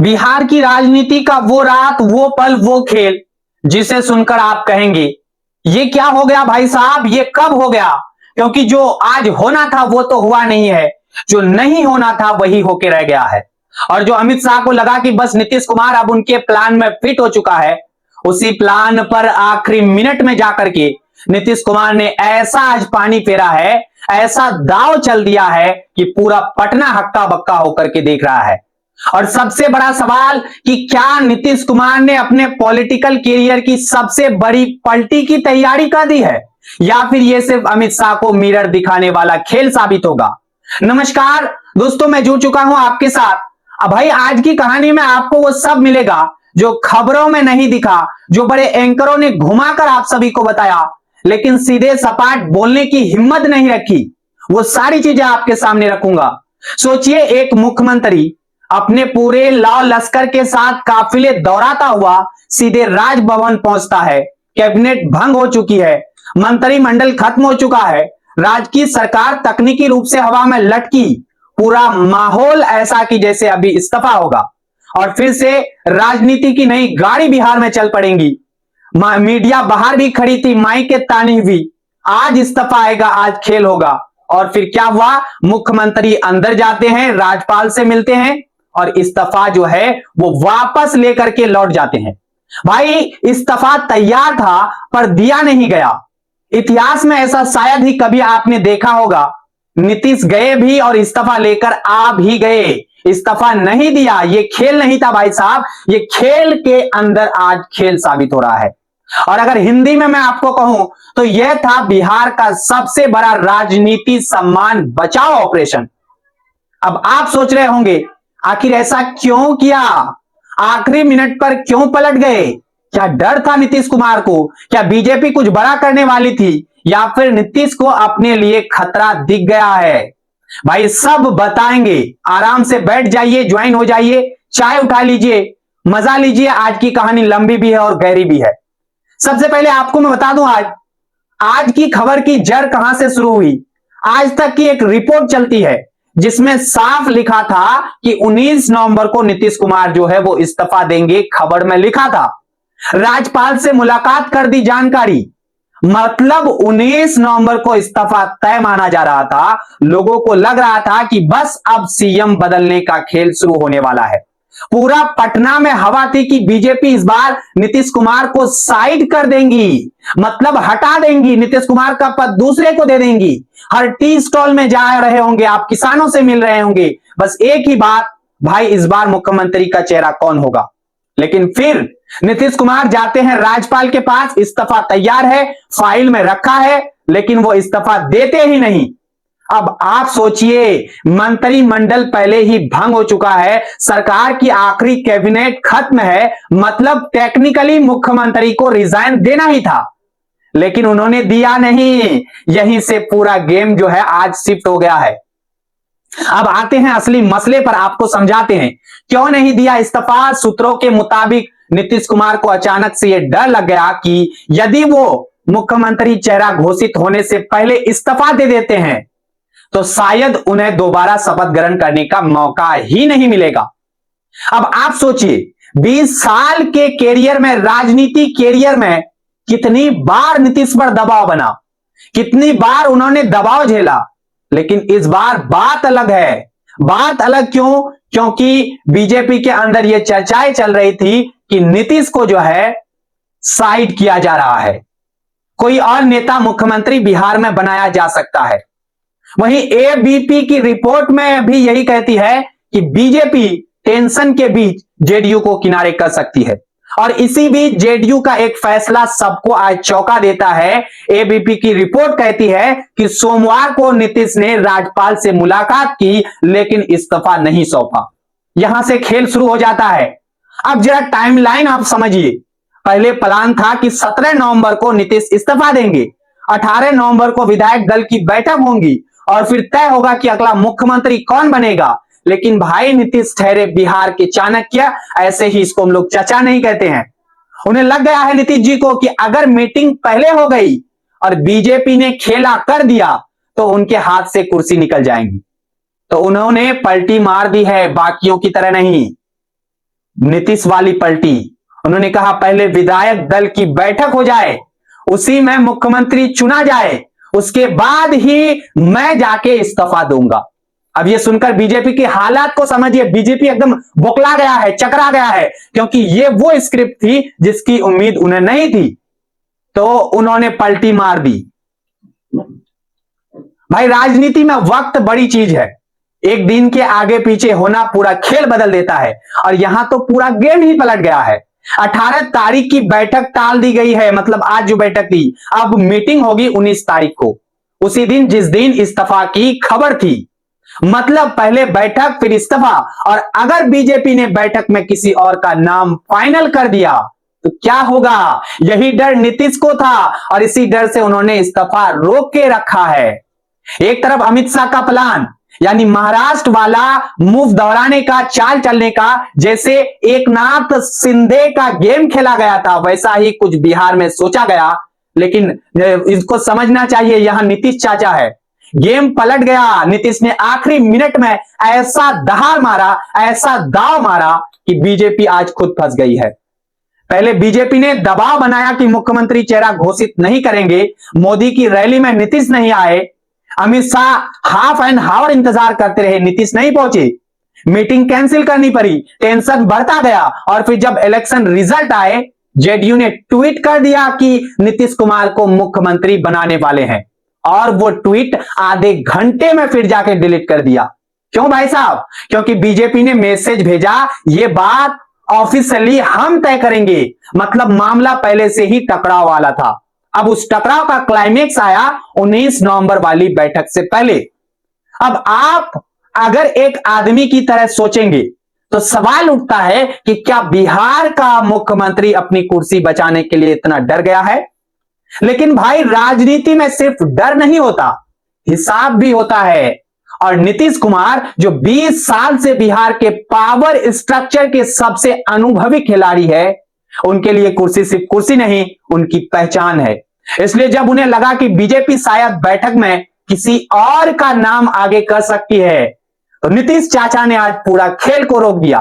बिहार की राजनीति का वो रात, वो पल, वो खेल जिसे सुनकर आप कहेंगे ये क्या हो गया भाई साहब, ये कब हो गया। क्योंकि जो आज होना था वो तो हुआ नहीं है, जो नहीं होना था वही होके रह गया है। और जो अमित शाह को लगा कि बस नीतीश कुमार अब उनके प्लान में फिट हो चुका है, उसी प्लान पर आखिरी मिनट में जाकर के नीतीश कुमार ने ऐसा आज पानी फेरा है, ऐसा दाव चल दिया है कि पूरा पटना हक्का बक्का होकर के देख रहा है। और सबसे बड़ा सवाल कि क्या नीतीश कुमार ने अपने पॉलिटिकल कैरियर की सबसे बड़ी पलटी की तैयारी कर दी है, या फिर यह सिर्फ अमित शाह को मिरर दिखाने वाला खेल साबित होगा। नमस्कार दोस्तों, मैं जुड़ चुका हूं आपके साथ। अब भाई आज की कहानी में आपको वो सब मिलेगा जो खबरों में नहीं दिखा, जो बड़े एंकरों ने घुमाकर आप सभी को बताया, लेकिन सीधे सपाट बोलने की हिम्मत नहीं रखी। वो सारी चीजें आपके सामने रखूंगा। सोचिए, एक मुख्यमंत्री अपने पूरे लाव लश्कर के साथ काफिले दौड़ाता हुआ सीधे राजभवन पहुंचता है। कैबिनेट भंग हो चुकी है, मंत्रिमंडल खत्म हो चुका है, राज्य की सरकार तकनीकी रूप से हवा में लटकी, पूरा माहौल ऐसा कि जैसे अभी इस्तीफा होगा और फिर से राजनीति की नई गाड़ी बिहार में चल पड़ेगी। मीडिया बाहर भी खड़ी थी, माई के तानी हुई, आज इस्तीफा आएगा, आज खेल होगा। और फिर क्या हुआ, मुख्यमंत्री अंदर जाते हैं, राज्यपाल से मिलते हैं और इस्तीफा जो है वो वापस लेकर के लौट जाते हैं। भाई इस्तीफा तैयार था पर दिया नहीं गया। इतिहास में ऐसा शायद ही कभी आपने देखा होगा। नीतीश गए भी और इस्तीफा लेकर आ भी गए, इस्तीफा नहीं दिया। ये खेल नहीं था भाई साहब, ये खेल के अंदर आज खेल साबित हो रहा है। और अगर हिंदी में मैं आपको कहूं तो यह था बिहार का सबसे बड़ा राजनीति सम्मान बचाओ ऑपरेशन। अब आप सोच रहे होंगे आखिर ऐसा क्यों किया, आखिरी मिनट पर क्यों पलट गए? क्या डर था नीतीश कुमार को? क्या बीजेपी कुछ बड़ा करने वाली थी, या फिर नीतीश को अपने लिए खतरा दिख गया है? भाई सब बताएंगे, आराम से बैठ जाइए, ज्वाइन हो जाइए, चाय उठा लीजिए, मजा लीजिए। आज की कहानी लंबी भी है और गहरी भी है। सबसे पहले आपको मैं बता दूं आज की खबर की जड़ कहां से शुरू हुई। आज तक की एक रिपोर्ट चलती है जिसमें साफ लिखा था कि 19 नवंबर को नीतीश कुमार जो है वो इस्तीफा देंगे। खबर में लिखा था, राज्यपाल से मुलाकात कर दी जानकारी, मतलब 19 नवंबर को इस्तीफा तय माना जा रहा था। लोगों को लग रहा था कि बस अब सीएम बदलने का खेल शुरू होने वाला है। पूरा पटना में हवा थी कि बीजेपी इस बार नीतीश कुमार को साइड कर देंगी, मतलब हटा देंगी, नीतीश कुमार का पद दूसरे को दे देंगी। हर टी स्टॉल में जा रहे होंगे, आप किसानों से मिल रहे होंगे, बस एक ही बात, भाई इस बार मुख्यमंत्री का चेहरा कौन होगा। लेकिन फिर नीतीश कुमार जाते हैं राज्यपाल के पास, इस्तीफा तैयार है, फाइल में रखा है, लेकिन वो इस्तीफा देते ही नहीं। अब आप सोचिए, मंत्रिमंडल पहले ही भंग हो चुका है, सरकार की आखिरी कैबिनेट खत्म है, मतलब टेक्निकली मुख्यमंत्री को रिजाइन देना ही था, लेकिन उन्होंने दिया नहीं। यहीं से पूरा गेम जो है आज शिफ्ट हो गया है। अब आते हैं असली मसले पर, आपको समझाते हैं क्यों नहीं दिया इस्तीफा। सूत्रों के मुताबिक नीतीश कुमार को अचानक से यह डर लग गया कि यदि वो मुख्यमंत्री चेहरा घोषित होने से पहले इस्तीफा दे देते हैं तो शायद उन्हें दोबारा शपथ ग्रहण करने का मौका ही नहीं मिलेगा। अब आप सोचिए, 20 साल के कैरियर में, राजनीति कैरियर में कितनी बार नीतीश पर दबाव बना, कितनी बार उन्होंने दबाव झेला, लेकिन इस बार बात अलग है। बात अलग क्यों? क्योंकि बीजेपी के अंदर यह चर्चाएं चल रही थी कि नीतीश को जो है साइड किया जा रहा है, कोई और नेता मुख्यमंत्री बिहार में बनाया जा सकता है। वहीं एबीपी की रिपोर्ट में भी यही कहती है कि बीजेपी टेंशन के बीच जेडीयू को किनारे कर सकती है। और इसी बीच जेडीयू का एक फैसला सबको आज चौंका देता है। एबीपी की रिपोर्ट कहती है कि सोमवार को नीतीश ने राज्यपाल से मुलाकात की, लेकिन इस्तीफा नहीं सौंपा। यहां से खेल शुरू हो जाता है। अब जरा टाइमलाइन आप समझिए। पहले प्लान था कि 17 नवंबर को नीतीश इस्तीफा देंगे, 18 नवंबर को विधायक दल की बैठक होगी और फिर तय होगा कि अगला मुख्यमंत्री कौन बनेगा। लेकिन भाई नीतीश ठहरे बिहार के चाणक्य, ऐसे ही इसको हम लोग चचा नहीं कहते हैं। उन्हें लग गया है नीतीश जी को कि अगर मीटिंग पहले हो गई और बीजेपी ने खेला कर दिया तो उनके हाथ से कुर्सी निकल जाएंगी। तो उन्होंने पलटी मार दी है, बाकियों की तरह नहीं। नीतीश वाली पलटी। उन्होंने कहा पहले विधायक दल की बैठक हो जाए, उसी में मुख्यमंत्री चुना जाए, उसके बाद ही मैं जाके इस्तीफा दूंगा। अब ये सुनकर बीजेपी की हालात को समझिए, बीजेपी एकदम बौखला गया है, चकरा गया है, क्योंकि ये वो स्क्रिप्ट थी जिसकी उम्मीद उन्हें नहीं थी, तो उन्होंने पलटी मार दी। भाई राजनीति में वक्त बड़ी चीज है, एक दिन के आगे पीछे होना पूरा खेल बदल देता है, और यहां तो पूरा गेम ही पलट गया है। 18 तारीख की बैठक टाल दी गई है, मतलब आज जो बैठक थी, अब मीटिंग होगी 19 तारीख को, उसी दिन जिस दिन इस्तीफा की खबर थी। मतलब पहले बैठक फिर इस्तीफा, और अगर बीजेपी ने बैठक में किसी और का नाम फाइनल कर दिया तो क्या होगा, यही डर नीतीश को था, और इसी डर से उन्होंने इस्तीफा रोक के रखा है। एक तरफ अमित शाह का प्लान, यानी महाराष्ट्र वाला मूव दोहराने का, चाल चलने का, जैसे एकनाथ शिंदे का गेम खेला गया था वैसा ही कुछ बिहार में सोचा गया, लेकिन इसको समझना चाहिए यहां नीतीश चाचा है, गेम पलट गया। नीतीश ने आखिरी मिनट में ऐसा दहाड़ मारा, ऐसा दाव मारा कि बीजेपी आज खुद फंस गई है। पहले बीजेपी ने दबाव बनाया कि मुख्यमंत्री चेहरा घोषित नहीं करेंगे, मोदी की रैली में नीतीश नहीं आए, Amit Shah half an hour इंतजार करते रहे, नीतीश नहीं पहुंचे, मीटिंग कैंसिल करनी पड़ी, टेंशन बढ़ता गया, और फिर जब इलेक्शन रिजल्ट आए, जेडीयू ने ट्वीट कर दिया कि नीतीश कुमार को मुख्यमंत्री बनाने वाले हैं, और वो ट्वीट आधे घंटे में फिर जाके डिलीट कर दिया। क्यों भाई साहब? क्योंकि बीजेपी ने मैसेज भेजा, ये बात ऑफिशियली हम तय करेंगे, मतलब मामला पहले से ही टकराव वाला था। अब उस टकराव का क्लाइमेक्स आया 19 नवंबर वाली बैठक से पहले। अब आप अगर एक आदमी की तरह सोचेंगे तो सवाल उठता है कि क्या बिहार का मुख्यमंत्री अपनी कुर्सी बचाने के लिए इतना डर गया है? लेकिन भाई राजनीति में सिर्फ डर नहीं होता, हिसाब भी होता है, और नीतीश कुमार जो 20 साल से बिहार के पावर स्ट्रक्चर के सबसे अनुभवी खिलाड़ी है, उनके लिए कुर्सी सिर्फ कुर्सी नहीं, उनकी पहचान है। इसलिए जब उन्हें लगा कि बीजेपी शायद बैठक में किसी और का नाम आगे कर सकती है, तो नीतीश चाचा ने आज पूरा खेल को रोक दिया।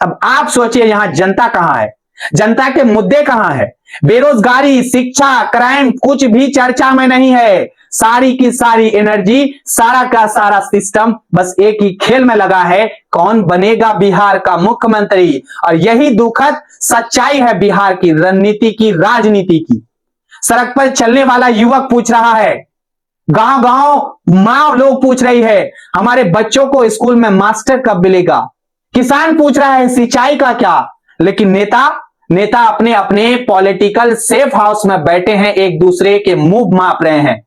अब आप सोचिए यहां जनता कहां है, जनता के मुद्दे कहां है? बेरोजगारी, शिक्षा, क्राइम कुछ भी चर्चा में नहीं है। सारी की सारी एनर्जी, सारा का सारा सिस्टम बस एक ही खेल में लगा है, कौन बनेगा बिहार का मुख्यमंत्री। और यही दुखद सच्चाई है बिहार की रणनीति की, राजनीति की। सड़क पर चलने वाला युवक पूछ रहा है, गांव गांव मां लोग पूछ रही है हमारे बच्चों को स्कूल में मास्टर कब मिलेगा, किसान पूछ रहा है सिंचाई का क्या, लेकिन नेता अपने अपने पॉलिटिकल सेफ हाउस में बैठे हैं, एक दूसरे के मूव माप रहे हैं,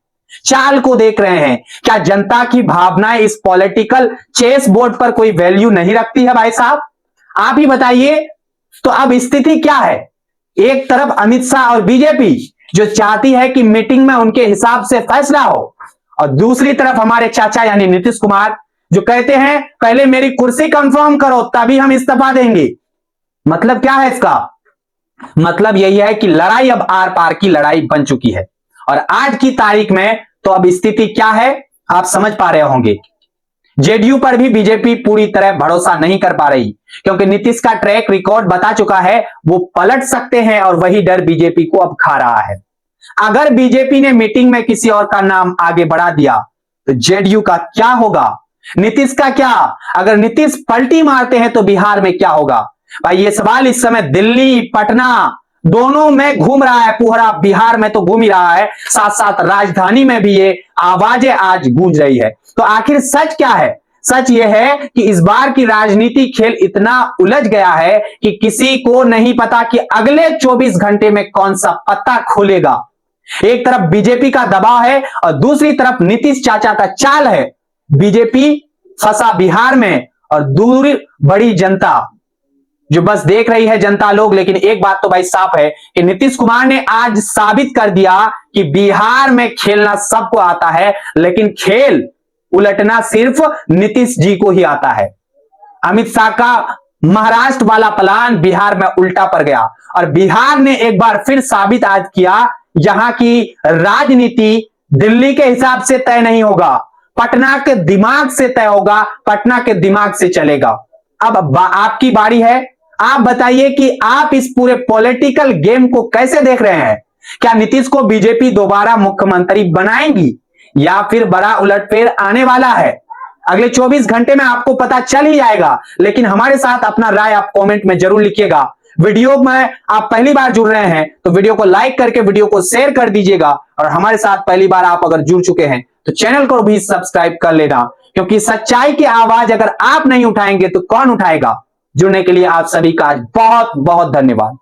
चाल को देख रहे हैं। क्या जनता की भावनाएं इस पॉलिटिकल चेस बोर्ड पर कोई वैल्यू नहीं रखती है? भाई साहब आप ही बताइए। तो अब स्थिति क्या है? एक तरफ अमित शाह और बीजेपी जो चाहती है कि मीटिंग में उनके हिसाब से फैसला हो, और दूसरी तरफ हमारे चाचा यानी नीतीश कुमार जो कहते हैं पहले मेरी कुर्सी कंफर्म करो तभी हम इस्तीफा देंगे। मतलब क्या है इसका? मतलब यही है कि लड़ाई अब आर पार की लड़ाई बन चुकी है। और आज की तारीख में तो अब स्थिति क्या है आप समझ पा रहे होंगे। जेडीयू पर भी बीजेपी पूरी तरह भरोसा नहीं कर पा रही, क्योंकि नीतीश का ट्रैक रिकॉर्ड बता चुका है वो पलट सकते हैं, और वही डर बीजेपी को अब खा रहा है। अगर बीजेपी ने मीटिंग में किसी और का नाम आगे बढ़ा दिया तो जेडीयू का क्या होगा, नीतीश का क्या? अगर नीतीश पलटी मारते हैं तो बिहार में क्या होगा? भाई ये सवाल इस समय दिल्ली, पटना दोनों में घूम रहा है, पूरा बिहार में तो घूम ही रहा है, साथ साथ राजधानी में भी ये आवाजें आज गूंज रही है। तो आखिर सच क्या है? सच ये है कि इस बार की राजनीति खेल इतना उलझ गया है कि किसी को नहीं पता कि अगले 24 घंटे में कौन सा पत्ता खुलेगा। एक तरफ बीजेपी का दबाव है और दूसरी तरफ नीतीश चाचा का चाल है। बीजेपी फंसा बिहार में और दूर बड़ी जनता जो बस देख रही है जनता लोग। लेकिन एक बात तो भाई साफ है कि नीतीश कुमार ने आज साबित कर दिया कि बिहार में खेलना सबको आता है, लेकिन खेल उलटना सिर्फ नीतीश जी को ही आता है। अमित शाह का महाराष्ट्र वाला प्लान बिहार में उल्टा पड़ गया और बिहार ने एक बार फिर साबित आज किया यहां की राजनीति दिल्ली के हिसाब से तय नहीं होगा, पटना के दिमाग से तय होगा, पटना के दिमाग से चलेगा। अब आपकी बारी है, आप बताइए कि आप इस पूरे पॉलिटिकल गेम को कैसे देख रहे हैं? क्या नीतीश को बीजेपी दोबारा मुख्यमंत्री बनाएंगी या फिर बड़ा उलटफेर आने वाला है? अगले 24 घंटे में आपको पता चल ही जाएगा, लेकिन हमारे साथ अपना राय आप कमेंट में जरूर लिखिएगा। वीडियो में आप पहली बार जुड़ रहे हैं तो वीडियो को लाइक करके वीडियो को शेयर कर दीजिएगा, और हमारे साथ पहली बार आप अगर जुड़ चुके हैं तो चैनल को भी सब्सक्राइब कर लेना, क्योंकि सच्चाई की आवाज अगर आप नहीं उठाएंगे तो कौन उठाएगा। जुड़ने के लिए आप सभी का बहुत बहुत धन्यवाद।